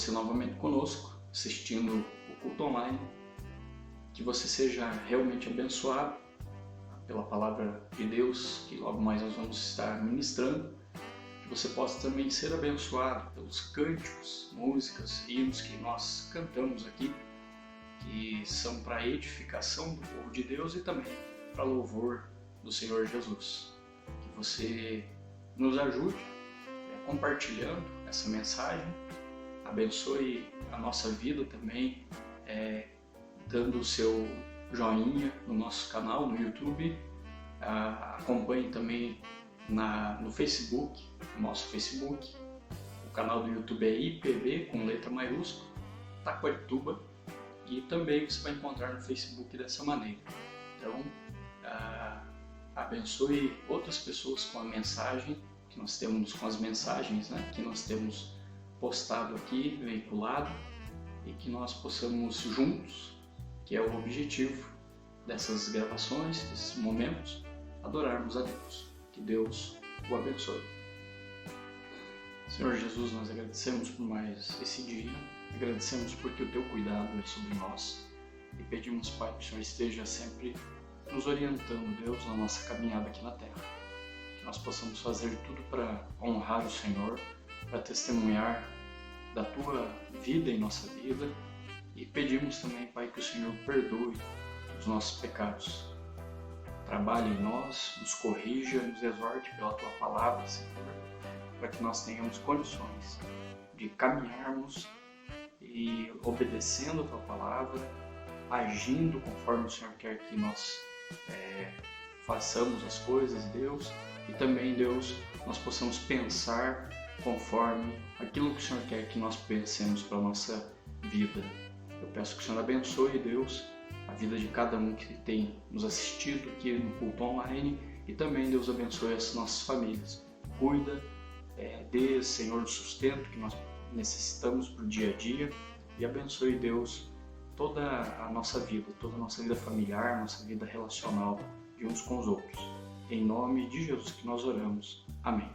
você novamente conosco, assistindo o culto online, que você seja realmente abençoado pela palavra de Deus, que logo mais nós vamos estar ministrando, que você possa também ser abençoado pelos cânticos, músicas, hinos que nós cantamos aqui, que são para edificação do povo de Deus e também para louvor do Senhor Jesus. Que você nos ajude compartilhando essa mensagem, abençoe a nossa vida também, dando o seu joinha no nosso canal no YouTube, acompanhe também no Facebook, no nosso Facebook. O canal do YouTube é IPB com letra maiúscula, Taquarituba, e também você vai encontrar no Facebook dessa maneira. Então, abençoe outras pessoas com a mensagem que nós temos, com as mensagens, que nós temos postado aqui, veiculado, e que nós possamos juntos, que é o objetivo dessas gravações, desses momentos, adorarmos a Deus. Que Deus o abençoe. Senhor Jesus, nós agradecemos por mais esse dia, agradecemos porque o Teu cuidado é sobre nós e pedimos, Pai, que o Senhor esteja sempre nos orientando, Deus, na nossa caminhada aqui na Terra. Que nós possamos fazer tudo para honrar o Senhor, para testemunhar da Tua vida em nossa vida, e pedimos também, Pai, que o Senhor perdoe os nossos pecados. Trabalhe em nós, nos corrija, nos exorte pela Tua palavra, Senhor, para que nós tenhamos condições de caminharmos e obedecendo a Tua palavra, agindo conforme o Senhor quer que nós façamos as coisas, Deus, e também, Deus, nós possamos pensar conforme aquilo que o Senhor quer que nós pensemos para a nossa vida. Eu peço que o Senhor abençoe, Deus, a vida de cada um que tem nos assistido aqui no culto online, e também, Deus, abençoe as nossas famílias. Cuida, dê, Senhor, o sustento que nós necessitamos para o dia a dia, e abençoe, Deus, toda a nossa vida familiar, nossa vida relacional de uns com os outros. Em nome de Jesus que nós oramos. Amém.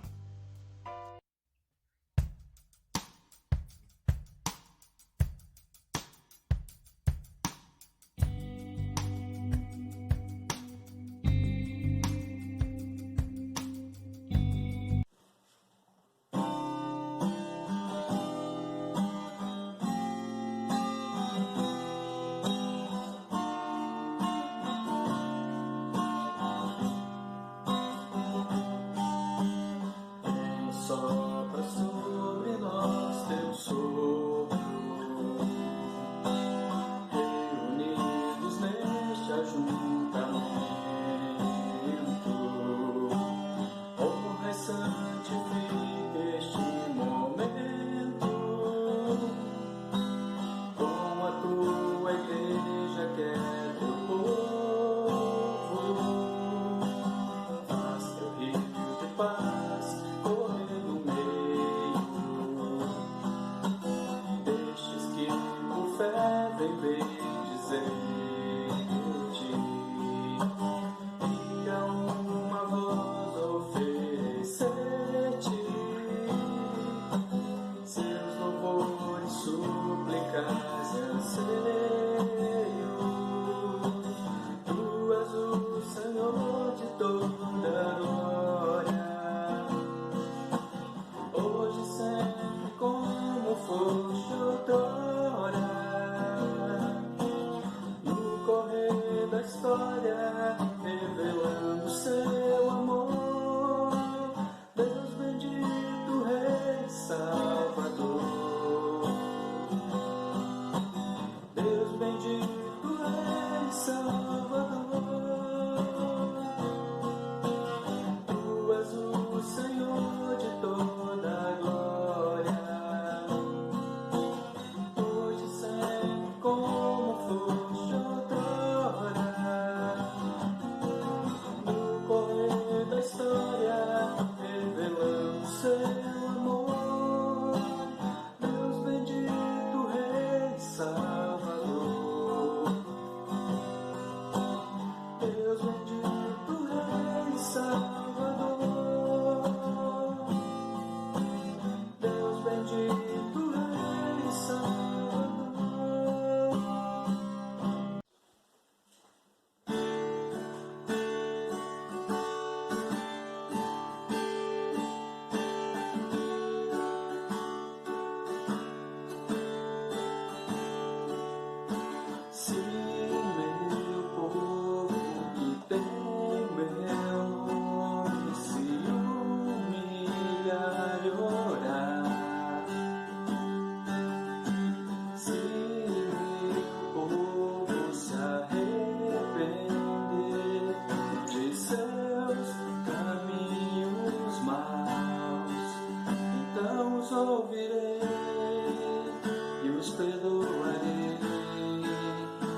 perdoarei,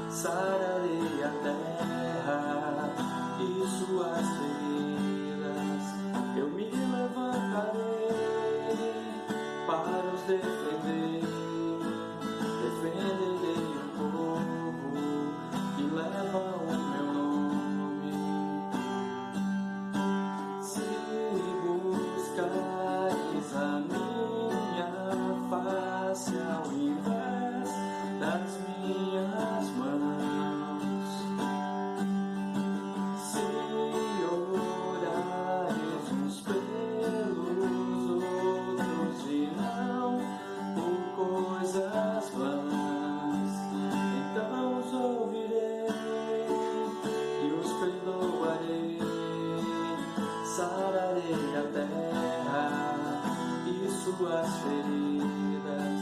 sararei a terra e suas feridas. Eu me levantarei para os defender, defenderei o povo que leva o meu nome. Se buscares a minha face ao invés das minhas mãos, se orares uns pelos outros e não por coisas vãs, então os ouvirei e os perdoarei, sararei a terra e suas feridas.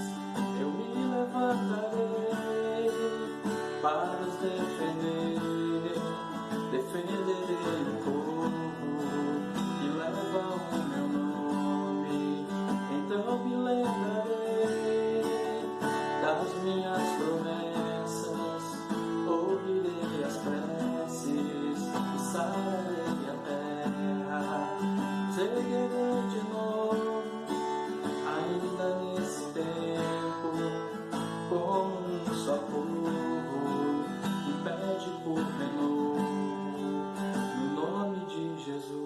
Eu me levantarei para os defender, defenderei o povo que leva o meu nome. Então me lembrarei das minhas promessas, ouvirei as preces e sararei a terra. Seguirei de novo, ainda nesse tempo, como um só povo que pede por renovo, no nome de Jesus.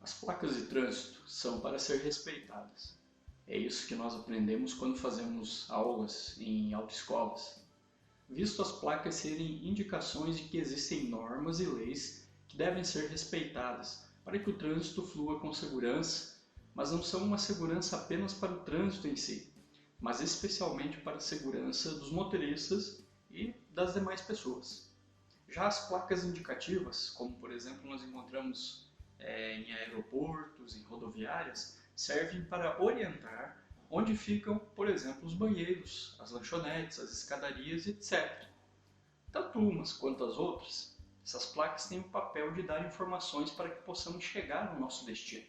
As placas de trânsito são para ser respeitadas. É isso que nós aprendemos quando fazemos aulas em autoescolas, visto as placas serem indicações de que existem normas e leis que devem ser respeitadas para que o trânsito flua com segurança, mas não são uma segurança apenas para o trânsito em si, mas especialmente para a segurança dos motoristas e das demais pessoas. Já as placas indicativas, como por exemplo nós encontramos em aeroportos, em rodoviárias, servem para orientar onde ficam, por exemplo, os banheiros, as lanchonetes, as escadarias, etc. Tanto umas quanto as outras, essas placas têm o papel de dar informações para que possamos chegar ao nosso destino,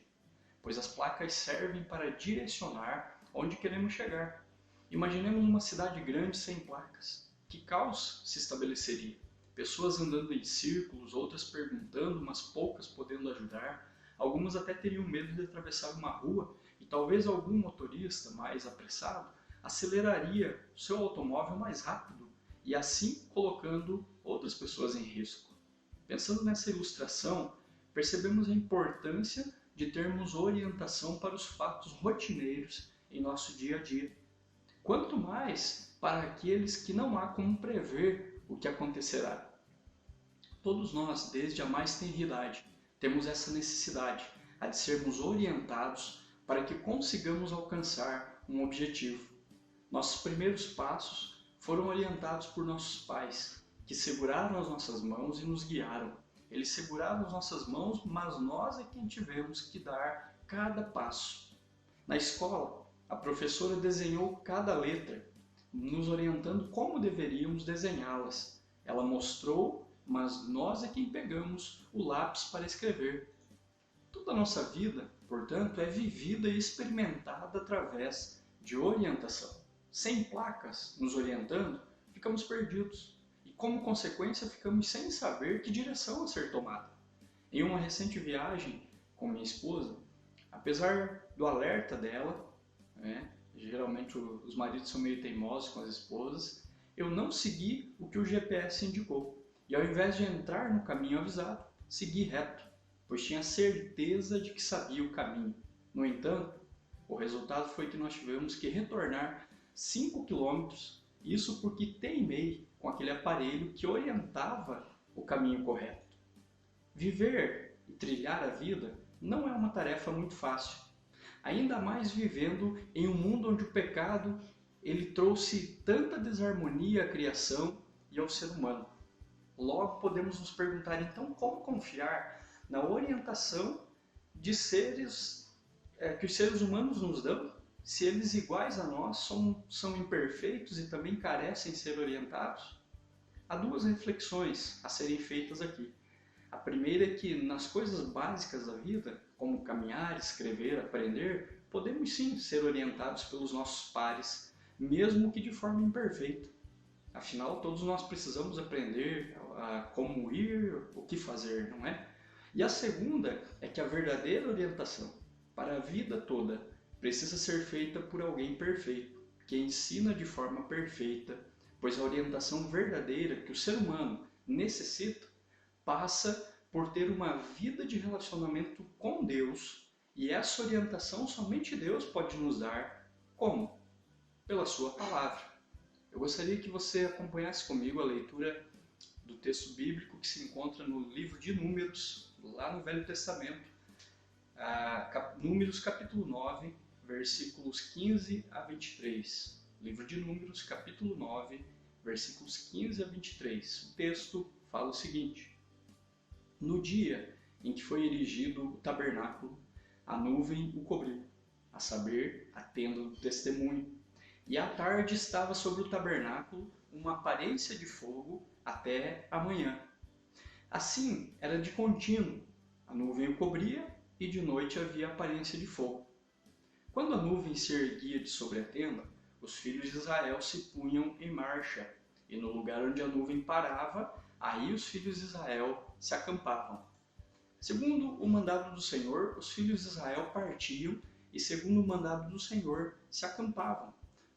pois as placas servem para direcionar onde queremos chegar. Imaginemos uma cidade grande sem placas. Que caos se estabeleceria? Pessoas andando em círculos, outras perguntando, mas poucas podendo ajudar. Algumas até teriam medo de atravessar uma rua e talvez algum motorista mais apressado aceleraria o seu automóvel mais rápido e assim colocando outras pessoas em risco. Pensando nessa ilustração, percebemos a importância de termos orientação para os fatos rotineiros em nosso dia a dia. Quanto mais para aqueles que não há como prever o que acontecerá. Todos nós, desde a mais tenra idade, temos essa necessidade, a de sermos orientados para que consigamos alcançar um objetivo. Nossos primeiros passos foram orientados por nossos pais, que seguraram as nossas mãos e nos guiaram. Eles seguraram as nossas mãos, mas nós é quem tivemos que dar cada passo. Na escola, a professora desenhou cada letra, nos orientando como deveríamos desenhá-las. Ela mostrou, mas nós é quem pegamos o lápis para escrever. Toda a nossa vida, portanto, é vivida e experimentada através de orientação. Sem placas nos orientando, ficamos perdidos e, como consequência, ficamos sem saber que direção a ser tomada. Em uma recente viagem com minha esposa, apesar do alerta dela, geralmente os maridos são meio teimosos com as esposas, eu não segui o que o GPS indicou. E ao invés de entrar no caminho avisado, segui reto, pois tinha certeza de que sabia o caminho. No entanto, o resultado foi que nós tivemos que retornar 5 quilômetros, isso porque teimei com aquele aparelho que orientava o caminho correto. Viver e trilhar a vida não é uma tarefa muito fácil, ainda mais vivendo em um mundo onde o pecado ele trouxe tanta desarmonia à criação e ao ser humano. Logo, podemos nos perguntar, então, como confiar na orientação de seres que os seres humanos nos dão, se eles iguais a nós são imperfeitos e também carecem ser orientados? Há duas reflexões a serem feitas aqui. A primeira é que nas coisas básicas da vida, como caminhar, escrever, aprender, podemos sim ser orientados pelos nossos pares, mesmo que de forma imperfeita. Afinal, todos nós precisamos aprender como ir, o que fazer, não é? E a segunda é que a verdadeira orientação para a vida toda precisa ser feita por alguém perfeito, que ensina de forma perfeita, pois a orientação verdadeira que o ser humano necessita passa por ter uma vida de relacionamento com Deus, e essa orientação somente Deus pode nos dar. Como? Pela sua palavra. Eu gostaria que você acompanhasse comigo a leitura do texto bíblico que se encontra no livro de Números, lá no Velho Testamento, Números capítulo 9, versículos 15 a 23. Livro de Números, capítulo 9, versículos 15 a 23. O texto fala o seguinte: No dia em que foi erigido o tabernáculo, a nuvem o cobriu, a saber, a tenda do testemunho. E à tarde estava sobre o tabernáculo uma aparência de fogo até a manhã. Assim, era de contínuo. A nuvem o cobria e de noite havia aparência de fogo. Quando a nuvem se erguia de sobre a tenda, os filhos de Israel se punham em marcha, e no lugar onde a nuvem parava, aí os filhos de Israel se acampavam. Segundo o mandado do Senhor, os filhos de Israel partiam, e segundo o mandado do Senhor, se acampavam.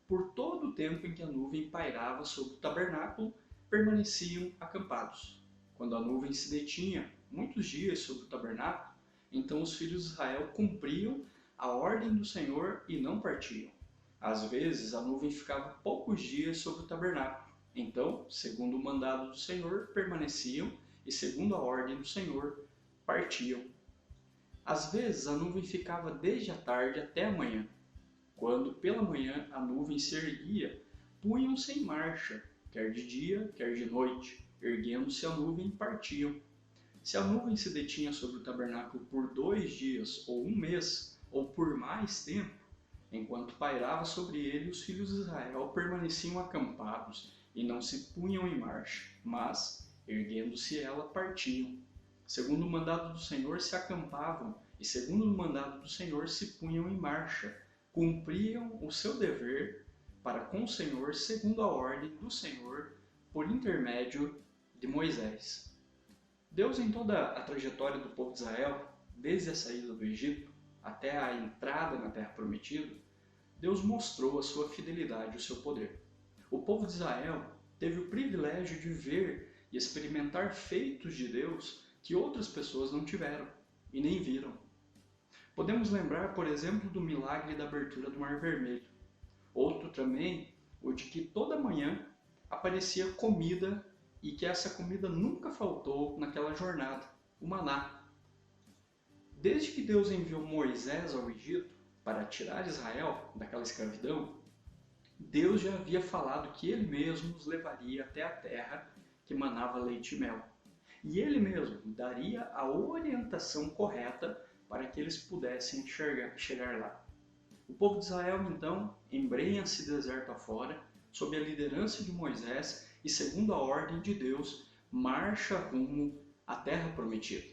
Por todo o tempo em que a nuvem pairava sobre o tabernáculo, permaneciam acampados. Quando a nuvem se detinha muitos dias sobre o tabernáculo, então os filhos de Israel cumpriam a ordem do Senhor e não partiam. Às vezes a nuvem ficava poucos dias sobre o tabernáculo. Então, segundo o mandado do Senhor, permaneciam e, segundo a ordem do Senhor, partiam. Às vezes a nuvem ficava desde a tarde até a manhã. Quando pela manhã a nuvem se erguia, punham-se em marcha, quer de dia, quer de noite. Erguendo-se a nuvem, partiam. Se a nuvem se detinha sobre o tabernáculo por 2 dias, ou 1 mês, ou por mais tempo, enquanto pairava sobre ele, os filhos de Israel permaneciam acampados e não se punham em marcha, mas, erguendo-se ela, partiam. Segundo o mandado do Senhor, se acampavam, e segundo o mandado do Senhor, se punham em marcha, cumpriam o seu dever para com o Senhor, segundo a ordem do Senhor, por intermédio de Moisés. Deus, em toda a trajetória do povo de Israel, desde a saída do Egito até a entrada na Terra Prometida, Deus mostrou a sua fidelidade e o seu poder. O povo de Israel teve o privilégio de ver e experimentar feitos de Deus que outras pessoas não tiveram e nem viram. Podemos lembrar, por exemplo, do milagre da abertura do Mar Vermelho. Outro também, o de que toda manhã aparecia comida e que essa comida nunca faltou naquela jornada, o maná. Desde que Deus enviou Moisés ao Egito para tirar Israel daquela escravidão, Deus já havia falado que Ele mesmo os levaria até a terra que manava leite e mel. E Ele mesmo daria a orientação correta para que eles pudessem chegar lá. O povo de Israel, então, embrenha-se deserto afora, sob a liderança de Moisés e segundo a ordem de Deus, marcha rumo à terra prometida.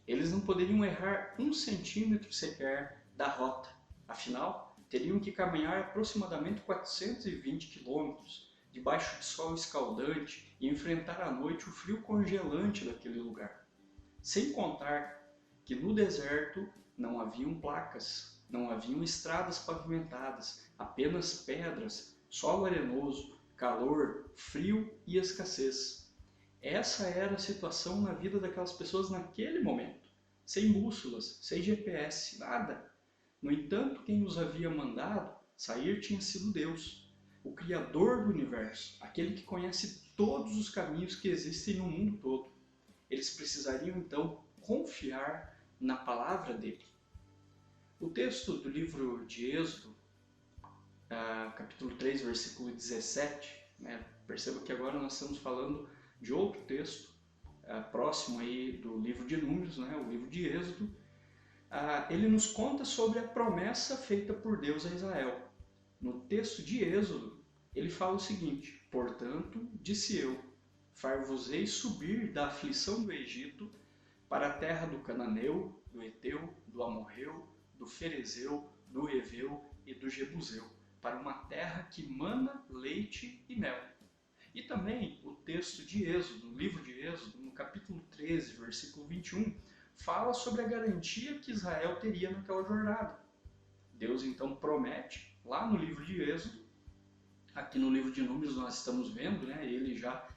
Eles não poderiam errar 1 centímetro sequer da rota, afinal, teriam que caminhar aproximadamente 420 quilômetros, debaixo de sol escaldante e enfrentar à noite o frio congelante daquele lugar. Sem contar que no deserto não haviam placas, não haviam estradas pavimentadas, apenas pedras, solo arenoso, calor, frio e escassez. Essa era a situação na vida daquelas pessoas naquele momento, sem bússolas, sem GPS, nada. No entanto, quem os havia mandado sair tinha sido Deus, o Criador do universo, aquele que conhece todos os caminhos que existem no mundo todo. Eles precisariam então confiar na palavra dele. O texto do livro de Êxodo, capítulo 3, versículo 17, perceba que agora nós estamos falando de outro texto, próximo aí do livro de Números, né, o livro de Êxodo. Ele nos conta sobre a promessa feita por Deus a Israel. No texto de Êxodo, ele fala o seguinte: portanto, disse eu, far-vos-ei subir da aflição do Egito para a terra do Cananeu, do Eteu, do Amorreu, do Ferezeu, do Heveu e do Jebuseu, para uma terra que mana leite e mel. E também o texto de Êxodo, no livro de Êxodo, no capítulo 13, versículo 21, fala sobre a garantia que Israel teria naquela jornada. Deus então promete, lá no livro de Êxodo, aqui no livro de Números nós estamos vendo, né, ele já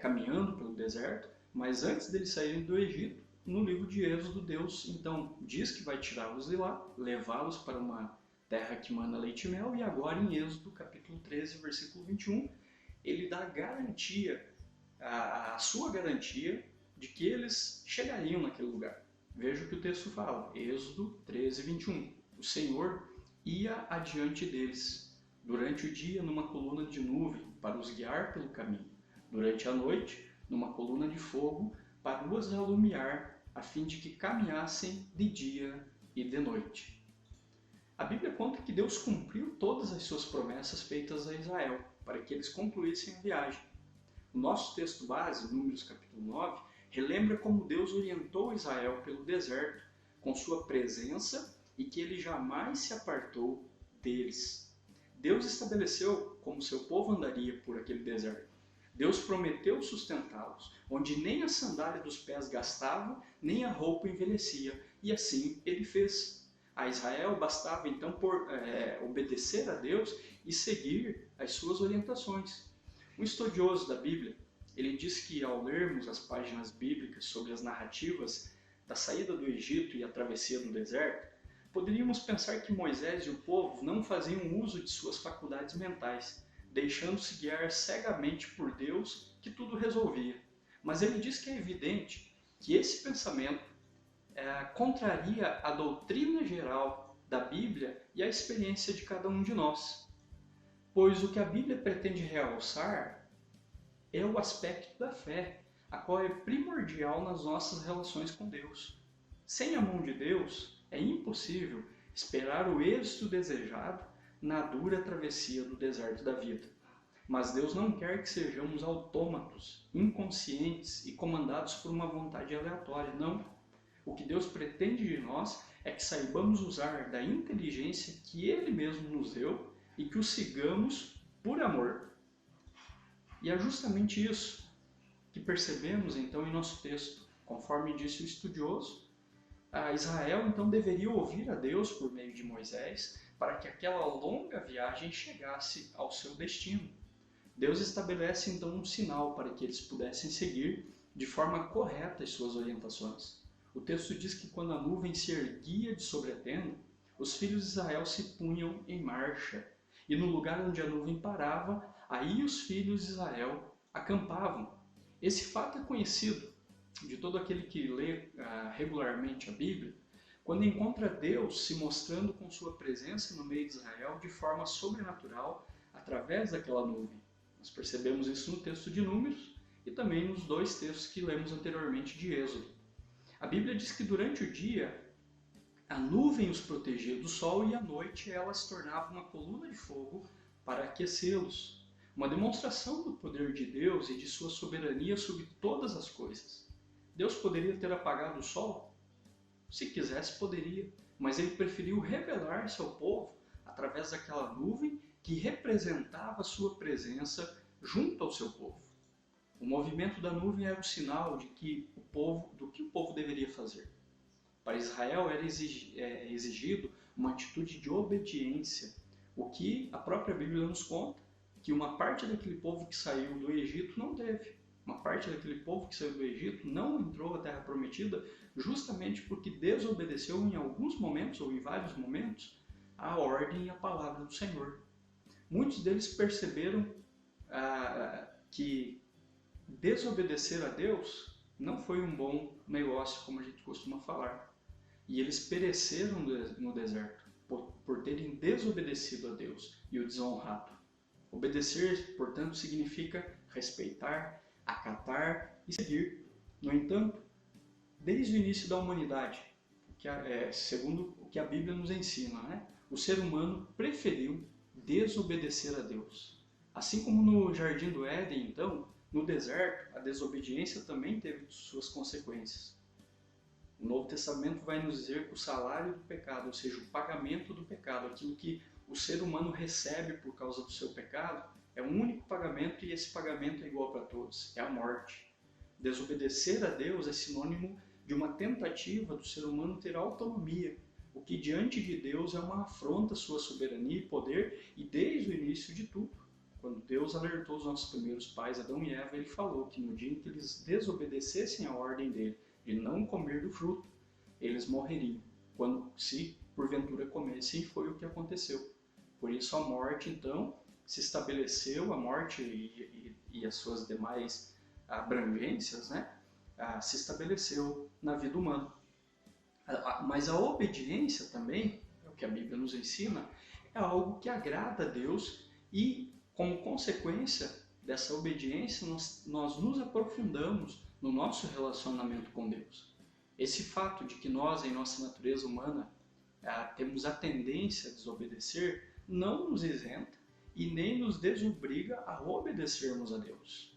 caminhando pelo deserto, mas antes dele saírem do Egito, no livro de Êxodo, Deus então diz que vai tirá-los de lá, levá-los para uma terra que mana leite e mel, e agora em Êxodo, capítulo 13, versículo 21, ele dá garantia, a sua garantia, de que eles chegariam naquele lugar. Veja o que o texto fala, Êxodo 13, 21. O Senhor ia adiante deles, durante o dia numa coluna de nuvem, para os guiar pelo caminho. Durante a noite, numa coluna de fogo, para os alumiar, a fim de que caminhassem de dia e de noite. A Bíblia conta que Deus cumpriu todas as suas promessas feitas a Israel, para que eles concluíssem a viagem. O nosso texto base, Números capítulo 9, relembra como Deus orientou Israel pelo deserto, com sua presença, e que ele jamais se apartou deles. Deus estabeleceu como seu povo andaria por aquele deserto. Deus prometeu sustentá-los, onde nem a sandália dos pés gastava, nem a roupa envelhecia, e assim ele fez. A Israel bastava então obedecer a Deus e seguir as suas orientações. Um estudioso da Bíblia, ele diz que ao lermos as páginas bíblicas sobre as narrativas da saída do Egito e a travessia do deserto, poderíamos pensar que Moisés e o povo não faziam uso de suas faculdades mentais, deixando-se guiar cegamente por Deus, que tudo resolvia. Mas ele diz que é evidente que esse pensamento contraria a doutrina geral da Bíblia e a experiência de cada um de nós. Pois o que a Bíblia pretende realçar é o aspecto da fé, a qual é primordial nas nossas relações com Deus. Sem a mão de Deus, é impossível esperar o êxito desejado na dura travessia do deserto da vida. Mas Deus não quer que sejamos autômatos, inconscientes e comandados por uma vontade aleatória, não. O que Deus pretende de nós é que saibamos usar da inteligência que Ele mesmo nos deu e que o sigamos por amor. E é justamente isso que percebemos então em nosso texto. Conforme disse o estudioso, Israel então deveria ouvir a Deus por meio de Moisés para que aquela longa viagem chegasse ao seu destino. Deus estabelece então um sinal para que eles pudessem seguir de forma correta as suas orientações. O texto diz que quando a nuvem se erguia de sobre a tenda, os filhos de Israel se punham em marcha, e no lugar onde a nuvem parava, aí os filhos de Israel acampavam. Esse fato é conhecido de todo aquele que lê regularmente a Bíblia, quando encontra Deus se mostrando com sua presença no meio de Israel de forma sobrenatural através daquela nuvem. Nós percebemos isso no texto de Números e também nos dois textos que lemos anteriormente de Êxodo. A Bíblia diz que durante o dia a nuvem os protegia do sol e à noite ela se tornava uma coluna de fogo para aquecê-los. Uma demonstração do poder de Deus e de sua soberania sobre todas as coisas. Deus poderia ter apagado o sol? Se quisesse, poderia, mas ele preferiu revelar-se ao povo através daquela nuvem que representava a sua presença junto ao seu povo. O movimento da nuvem era o sinal do que o povo deveria fazer. Para Israel era exigido uma atitude de obediência, o que a própria Bíblia nos conta, que uma parte daquele povo que saiu do Egito não teve. Uma parte daquele povo que saiu do Egito não entrou à Terra Prometida justamente porque desobedeceu em alguns momentos, ou em vários momentos, a ordem e a palavra do Senhor. Muitos deles perceberam que desobedecer a Deus não foi um bom negócio, como a gente costuma falar. E eles pereceram no deserto por terem desobedecido a Deus e o desonrado. Obedecer, portanto, significa respeitar, acatar e seguir. No entanto, desde o início da humanidade, segundo o que a Bíblia nos ensina, né? O ser humano preferiu desobedecer a Deus. Assim como no Jardim do Éden, então, no deserto, a desobediência também teve suas consequências. O Novo Testamento vai nos dizer que o salário do pecado, ou seja, o pagamento do pecado, aquilo que o ser humano recebe por causa do seu pecado, é um único pagamento e esse pagamento é igual para todos, é a morte. Desobedecer a Deus é sinônimo de uma tentativa do ser humano ter autonomia, o que diante de Deus é uma afronta à sua soberania e poder, e desde o início de tudo, quando Deus alertou os nossos primeiros pais, Adão e Eva, ele falou que no dia em que eles desobedecessem a ordem dele de não comer do fruto, eles morreriam, se porventura comessem, e foi o que aconteceu. Por isso a morte, então, se estabeleceu, a morte e as suas demais abrangências, né, se estabeleceu na vida humana. Mas a obediência também, é o que a Bíblia nos ensina, é algo que agrada a Deus e, como consequência dessa obediência, nós nos aprofundamos no nosso relacionamento com Deus. Esse fato de que nós, em nossa natureza humana, temos a tendência a desobedecer, não nos isenta e nem nos desobriga a obedecermos a Deus.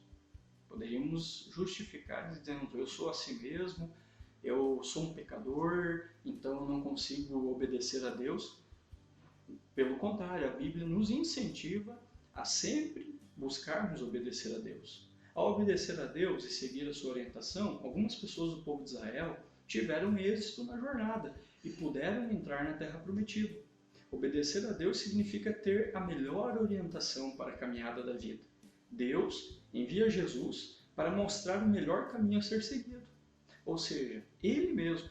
Poderíamos justificar dizendo, eu sou assim mesmo, eu sou um pecador, então eu não consigo obedecer a Deus. Pelo contrário, a Bíblia nos incentiva a sempre buscarmos obedecer a Deus. Ao obedecer a Deus e seguir a sua orientação, algumas pessoas do povo de Israel tiveram êxito na jornada e puderam entrar na Terra Prometida. Obedecer a Deus significa ter a melhor orientação para a caminhada da vida. Deus envia Jesus para mostrar o melhor caminho a ser seguido, ou seja, Ele mesmo.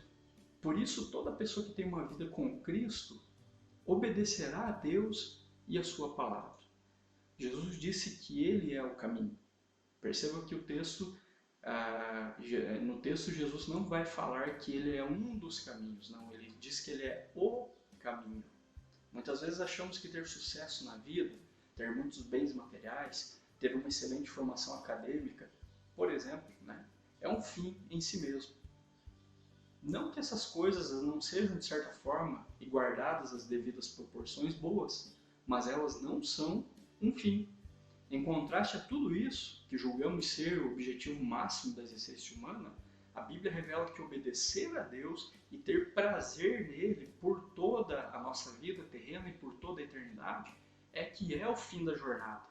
Por isso, toda pessoa que tem uma vida com Cristo obedecerá a Deus e a sua palavra. Jesus disse que Ele é o caminho. Perceba que no texto Jesus não vai falar que Ele é um dos caminhos, não, Ele diz que Ele é o caminho. Muitas vezes achamos que ter sucesso na vida, ter muitos bens materiais, ter uma excelente formação acadêmica, por exemplo, né, é um fim em si mesmo. Não que essas coisas não sejam, de certa forma, e guardadas as devidas proporções, boas, mas elas não são um fim. Em contraste a tudo isso, que julgamos ser o objetivo máximo da existência humana, a Bíblia revela que obedecer a Deus e ter prazer nele por toda a nossa vida terrena e por toda a eternidade é que é o fim da jornada.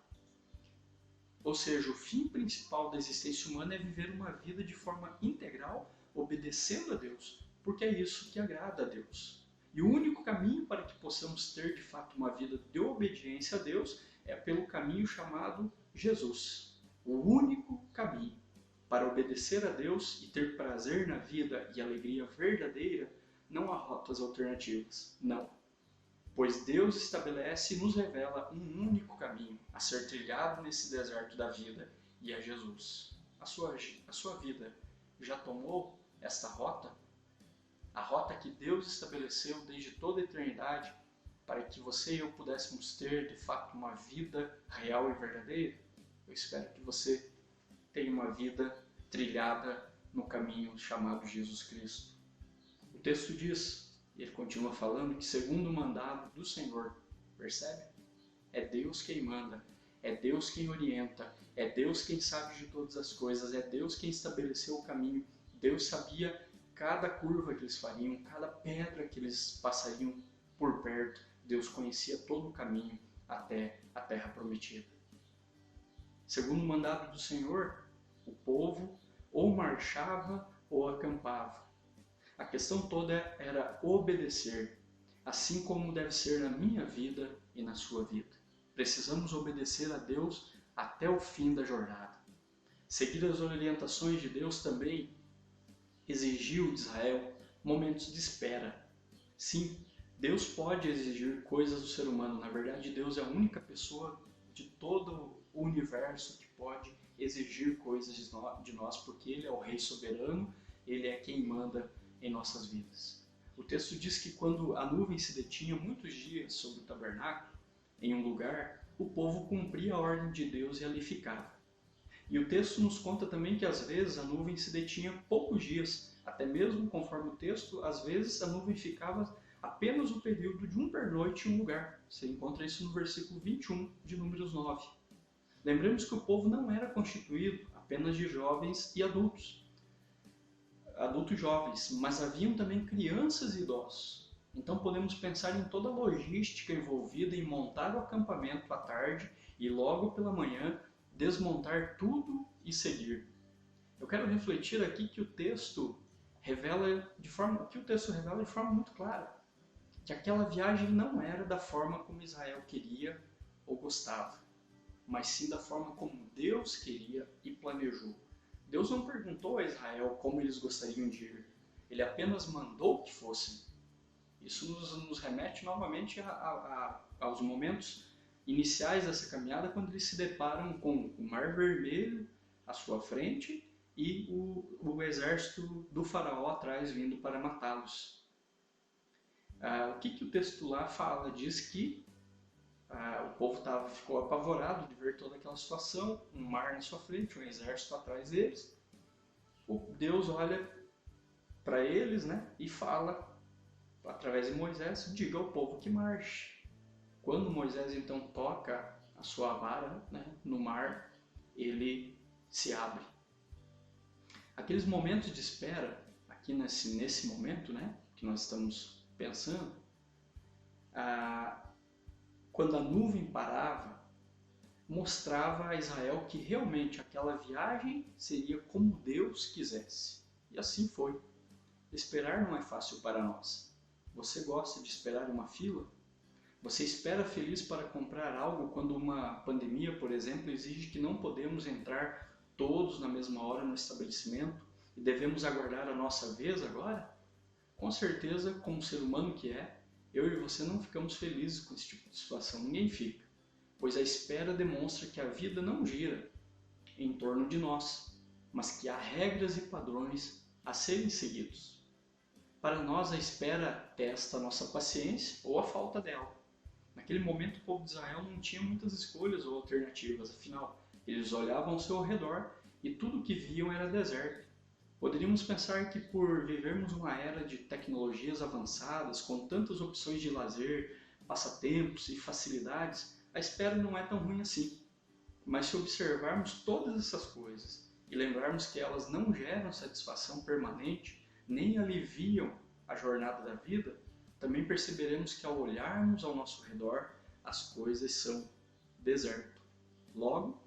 Ou seja, o fim principal da existência humana é viver uma vida de forma integral, obedecendo a Deus, porque é isso que agrada a Deus. E o único caminho para que possamos ter de fato uma vida de obediência a Deus é pelo caminho chamado Jesus. O único caminho para obedecer a Deus e ter prazer na vida e alegria verdadeira, não há rotas alternativas, não. Pois Deus estabelece e nos revela um único caminho a ser trilhado nesse deserto da vida, e é Jesus. A sua vida já tomou esta rota? A rota que Deus estabeleceu desde toda a eternidade para que você e eu pudéssemos ter, de fato, uma vida real e verdadeira? Eu espero que você tenha uma vida trilhada no caminho chamado Jesus Cristo. O texto diz, e ele continua falando, que segundo o mandado do Senhor, percebe? É Deus quem manda, é Deus quem orienta, é Deus quem sabe de todas as coisas, é Deus quem estabeleceu o caminho. Deus sabia cada curva que eles fariam, cada pedra que eles passariam por perto. Deus conhecia todo o caminho até a Terra Prometida. Segundo o mandado do Senhor, o povo ou marchava ou acampava. A questão toda era obedecer, assim como deve ser na minha vida e na sua vida. Precisamos obedecer a Deus até o fim da jornada. Seguir as orientações de Deus também exigiu de Israel momentos de espera. Sim, Deus pode exigir coisas do ser humano. Na verdade, Deus é a única pessoa de todo o universo que pode exigir coisas de nós, porque Ele é o Rei soberano, Ele é quem manda em nossas vidas. O texto diz que quando a nuvem se detinha muitos dias sobre o tabernáculo, em um lugar, o povo cumpria a ordem de Deus e ali ficava. E o texto nos conta também que às vezes a nuvem se detinha poucos dias, até mesmo conforme o texto, às vezes a nuvem ficava apenas o período de um pernoite em um lugar. Você encontra isso no versículo 21 de Números 9. Lembremos que o povo não era constituído apenas de jovens e adultos jovens, mas haviam também crianças e idosos. Então podemos pensar em toda a logística envolvida em montar o acampamento à tarde e logo pela manhã desmontar tudo e seguir. Eu quero refletir aqui que o texto revela de forma muito clara que aquela viagem não era da forma como Israel queria ou gostava, mas sim da forma como Deus queria e planejou. Deus não perguntou a Israel como eles gostariam de ir, ele apenas mandou que fossem. Isso nos remete novamente aos momentos iniciais dessa caminhada, quando eles se deparam com o Mar Vermelho à sua frente e o exército do faraó atrás vindo para matá-los. O que o texto lá fala? Diz que o povo ficou apavorado de ver toda aquela situação, um mar na sua frente, um exército atrás deles. Deus olha para eles, né, e fala, através de Moisés, diga ao povo que marche. Quando Moisés então toca a sua vara, né, no mar, ele se abre. Aqueles momentos de espera, aqui nesse momento, né, que nós estamos pensando, quando a nuvem parava, mostrava a Israel que realmente aquela viagem seria como Deus quisesse. E assim foi. Esperar não é fácil para nós. Você gosta de esperar uma fila? Você espera feliz para comprar algo quando uma pandemia, por exemplo, exige que não podemos entrar todos na mesma hora no estabelecimento e devemos aguardar a nossa vez agora? Com certeza, como ser humano que é, eu e você não ficamos felizes com esse tipo de situação, ninguém fica, pois a espera demonstra que a vida não gira em torno de nós, mas que há regras e padrões a serem seguidos. Para nós, a espera testa a nossa paciência ou a falta dela. Naquele momento, o povo de Israel não tinha muitas escolhas ou alternativas, afinal, eles olhavam ao seu redor e tudo o que viam era deserto. Poderíamos pensar que por vivermos uma era de tecnologias avançadas, com tantas opções de lazer, passatempos e facilidades, a espera não é tão ruim assim. Mas se observarmos todas essas coisas e lembrarmos que elas não geram satisfação permanente, nem aliviam a jornada da vida, também perceberemos que ao olharmos ao nosso redor, as coisas são deserto. Logo,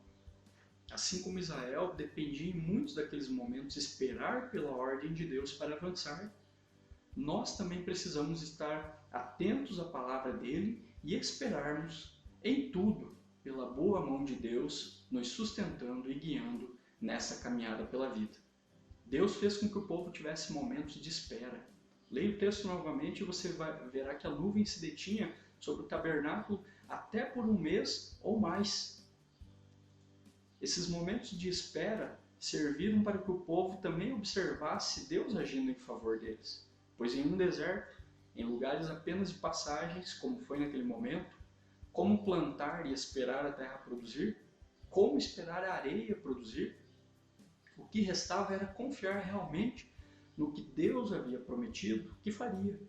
assim como Israel dependia em muitos daqueles momentos esperar pela ordem de Deus para avançar, nós também precisamos estar atentos à palavra dele e esperarmos em tudo pela boa mão de Deus nos sustentando e guiando nessa caminhada pela vida. Deus fez com que o povo tivesse momentos de espera. Leia o texto novamente e você verá que a nuvem se detinha sobre o tabernáculo até por um mês ou mais. Esses momentos de espera serviram para que o povo também observasse Deus agindo em favor deles, pois em um deserto, em lugares apenas de passagens, como foi naquele momento, como plantar e esperar a terra produzir, como esperar a areia produzir, o que restava era confiar realmente no que Deus havia prometido que faria.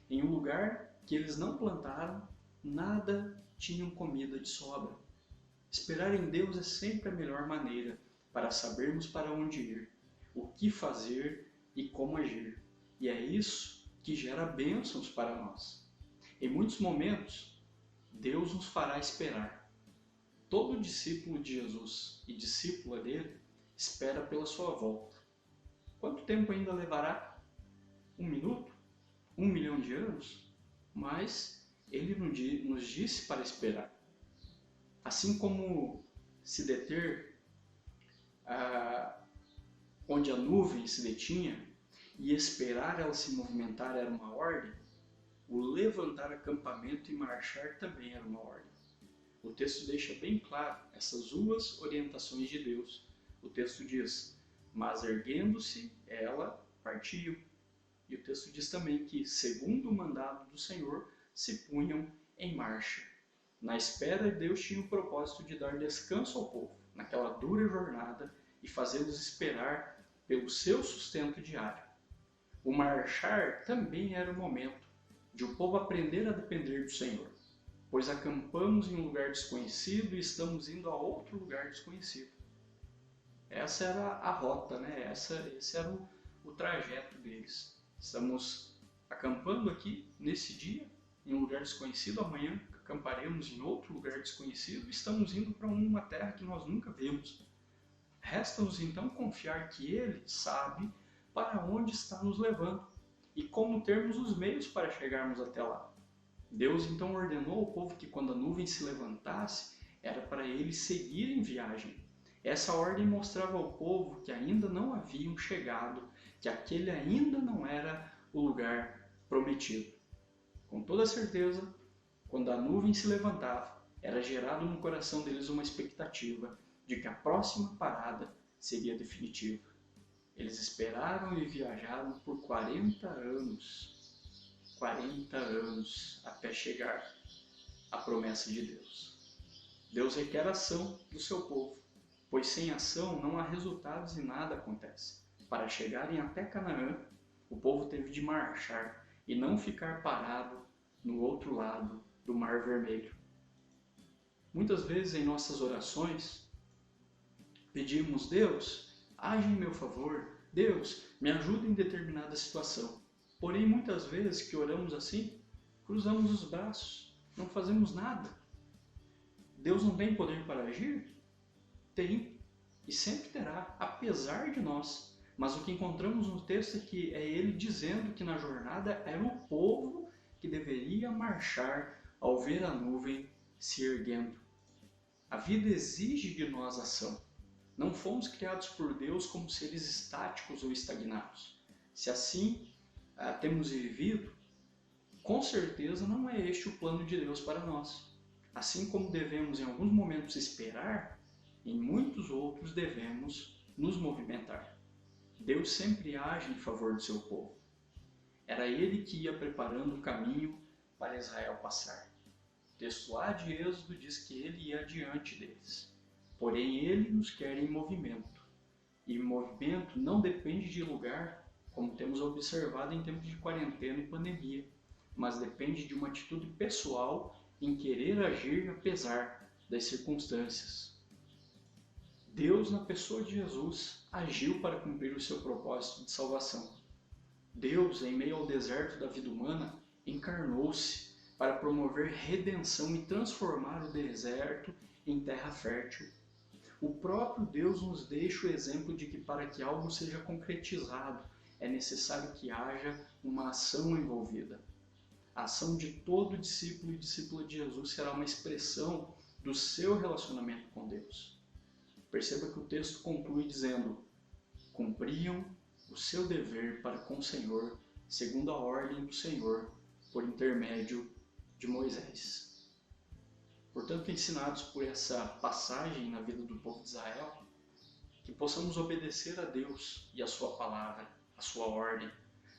Em um lugar que eles não plantaram, nada tinham comida de sobra. Esperar em Deus é sempre a melhor maneira para sabermos para onde ir, o que fazer e como agir. E é isso que gera bênçãos para nós. Em muitos momentos, Deus nos fará esperar. Todo discípulo de Jesus e discípula dele espera pela sua volta. Quanto tempo ainda levará? 1 minuto? 1 milhão de anos? Mas ele nos disse para esperar. Assim como se deter onde a nuvem se detinha e esperar ela se movimentar era uma ordem, o levantar acampamento e marchar também era uma ordem. O texto deixa bem claro essas duas orientações de Deus. O texto diz, mas erguendo-se, ela partiu. E o texto diz também que, segundo o mandado do Senhor, se punham em marcha. Na espera, Deus tinha o propósito de dar descanso ao povo. naquela dura jornada e fazê-los esperar pelo seu sustento diário. O marchar também era o momento de o povo aprender a depender do Senhor, pois acampamos em um lugar desconhecido e estamos indo a outro lugar desconhecido. Essa era a rota, né? Esse era o trajeto deles. Estamos acampando aqui nesse dia em um lugar desconhecido, amanhã acamparemos em outro lugar desconhecido e estamos indo para uma terra que nós nunca vimos. Resta-nos então confiar que Ele sabe para onde está nos levando e como termos os meios para chegarmos até lá. Deus então ordenou ao povo que quando a nuvem se levantasse, era para eles seguirem viagem. Essa ordem mostrava ao povo que ainda não haviam chegado, que aquele ainda não era o lugar prometido. Com toda certeza, quando a nuvem se levantava, era gerado no coração deles uma expectativa de que a próxima parada seria definitiva. Eles esperaram e viajaram por 40 anos. 40 anos até chegar à promessa de Deus. Deus requer ação do seu povo, pois sem ação não há resultados e nada acontece. Para chegarem até Canaã, o povo teve de marchar e não ficar parado no outro lado do Mar Vermelho. Muitas vezes em nossas orações, pedimos: Deus, age em meu favor, Deus, me ajuda em determinada situação. Porém, muitas vezes que oramos assim, cruzamos os braços, não fazemos nada. Deus não tem poder para agir? Tem, e sempre terá, apesar de nós. Mas o que encontramos no texto é que é ele dizendo que na jornada era o povo que deveria marchar ao ver a nuvem se erguendo. A vida exige de nós ação. Não fomos criados por Deus como seres estáticos ou estagnados. Se assim temos vivido, com certeza não é este o plano de Deus para nós. Assim como devemos em alguns momentos esperar, em muitos outros devemos nos movimentar. Deus sempre age em favor do seu povo. Era ele que ia preparando o caminho para Israel passar. O texto lá de Êxodo diz que ele ia adiante deles. Porém, ele nos quer em movimento. E movimento não depende de lugar, como temos observado em tempos de quarentena e pandemia, mas depende de uma atitude pessoal em querer agir apesar das circunstâncias. Deus, na pessoa de Jesus, agiu para cumprir o seu propósito de salvação. Deus, em meio ao deserto da vida humana, encarnou-se para promover redenção e transformar o deserto em terra fértil. O próprio Deus nos deixa o exemplo de que para que algo seja concretizado, é necessário que haja uma ação envolvida. A ação de todo discípulo e discípula de Jesus será uma expressão do seu relacionamento com Deus. Perceba que o texto conclui dizendo: cumpriam o seu dever para com o Senhor, segundo a ordem do Senhor, por intermédio de Moisés. Portanto, ensinados por essa passagem na vida do povo de Israel, que possamos obedecer a Deus e a sua palavra, a sua ordem,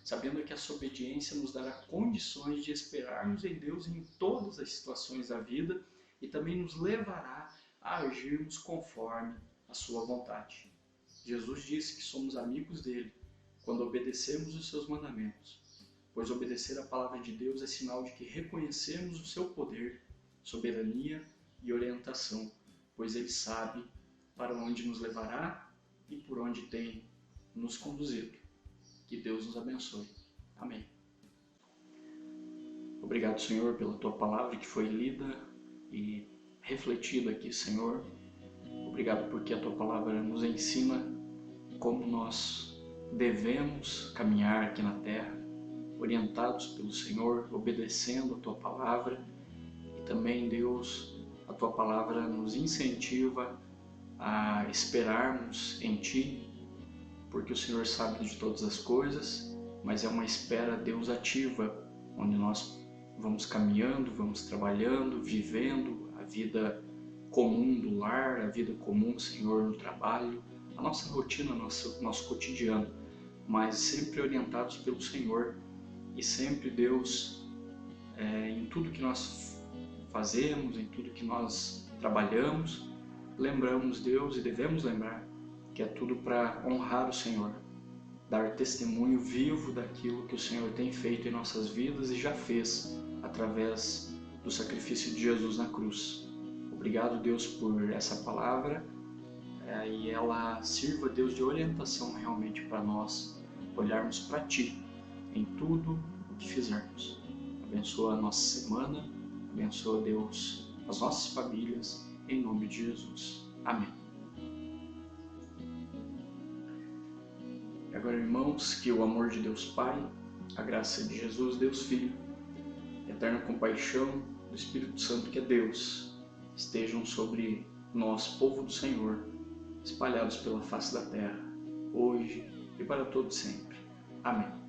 sabendo que essa obediência nos dará condições de esperarmos em Deus em todas as situações da vida e também nos levará a agirmos conforme a sua vontade. Jesus disse que somos amigos dele quando obedecemos os seus mandamentos, pois obedecer a palavra de Deus é sinal de que reconhecemos o seu poder, soberania e orientação, pois ele sabe para onde nos levará e por onde tem nos conduzido. Que Deus nos abençoe. Amém. Obrigado, Senhor, pela tua palavra que foi lida e refletida aqui, Senhor. Obrigado porque a tua palavra nos ensina como nós devemos caminhar aqui na terra, orientados pelo Senhor, obedecendo a tua palavra. E também, Deus, a tua palavra nos incentiva a esperarmos em ti, porque o Senhor sabe de todas as coisas, mas é uma espera, Deus, ativa, onde nós vamos caminhando, vamos trabalhando, vivendo a vida comum do lar, a vida comum, Senhor, no trabalho, a nossa rotina, nosso cotidiano, mas sempre orientados pelo Senhor e sempre, Deus, em tudo que nós fazemos, em tudo que nós trabalhamos, lembramos, Deus, e devemos lembrar que é tudo para honrar o Senhor, dar testemunho vivo daquilo que o Senhor tem feito em nossas vidas e já fez através do sacrifício de Jesus na cruz. Obrigado, Deus, por essa palavra e ela sirva, Deus, de orientação realmente para nós olharmos para Ti em tudo o que fizermos. Abençoa a nossa semana, abençoa, Deus, as nossas famílias, em nome de Jesus. Amém. E agora, irmãos, que o amor de Deus Pai, a graça de Jesus, Deus Filho, a eterna compaixão do Espírito Santo, que é Deus, estejam sobre nós, povo do Senhor, espalhados pela face da terra, hoje e para todo sempre. Amém.